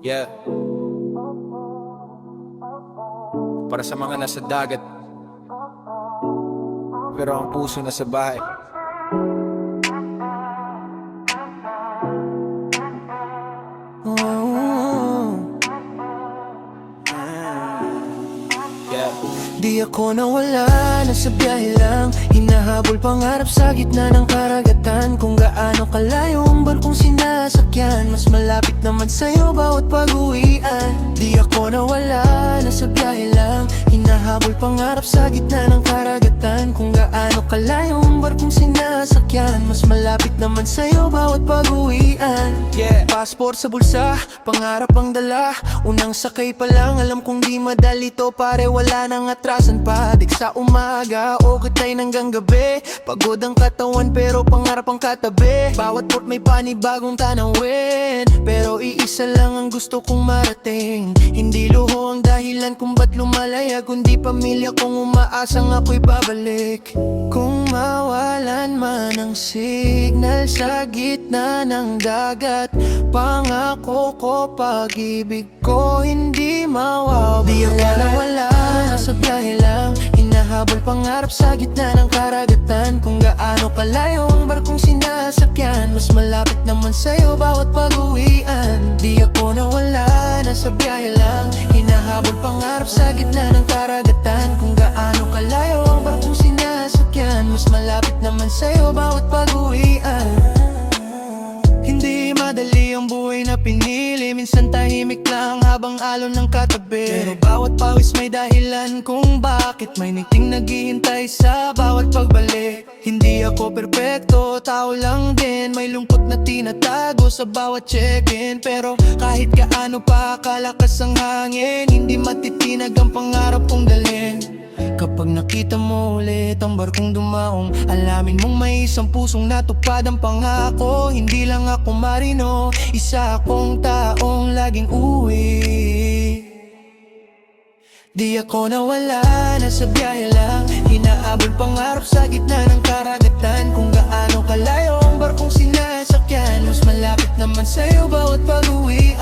Yeah. Para sa mga nasa dagat, pero ang puso nasa bahay. Yeah. Di ako nawala, nasa biyahe lang hinahabol pangarap sa gitna ng karagatan. Kung gaano kalayo ang barkong sinasakyan, mas malapit naman sa'yo bawat pag-uwian. Di ako nawala, nasa biyahe lang hinahabol pangarap sa gitna ng karagatan. Kung gaano kalayo ang barkong sinasakyan, mas malapit naman sa'yo bawat pag-uwian. Yeah. Passport sa bulsa, pangarap ang dala. Unang sakay pa lang, alam kong di madali to pare, wala nang atrasan pa. Dik sa umaga o kitay hanggang gabi, pagod ang katawan pero pangarap ang katabi. Bawat port may panibagong tanawin, pero iisa lang ang gusto kong marating. Hindi luho ang dahilan kung ba't lumalaya, kundi pamilya kong umaasang ako'y babalik. Kung mawalan man ang signal sa gitna ng dagat, pangako ko pag-ibig ko hindi mawawala. Di ako nawala, nasa biyahe lang hinahabol pangarap sa gitna ng karagatan. Kung gaano kalayo ang barkong sinasakyan, mas malapit naman sa'yo bawat pag-uwian. Di ako nawala, nasa biyahe lang hinahabol pangarap sa gitna ng karagatan. Kung gaano kalayo ang barkong sinasakyan, mas malapit naman sa'yo bawat pag-uwian. Hindi madali ang buhay na pinili, minsan tahimik lang habang alon ng katabi. Pero bawat pawis may dahilan kung bakit, may ningting naghihintay sa bawat pagbalik. Hindi ako perpekto, tao lang din, may lungkot na tinatago sa bawat check-in. Pero kahit gaano pa kalakas ang hangin, hindi matitinag ang pangarap kong dalhin. Kapag nakita mo ulit ang barkong dumaong, alamin mong may isang pusong natupad ang pangako. Hindi lang ako marino, isa akong taong laging uwi. Di ako nawala, nasa biyahe lang hinaabol pangarap sa gitna ng karagatan. Kung gaano kalayo ang barkong sinasakyan, mas malapit naman sa'yo bawat pag-uwi.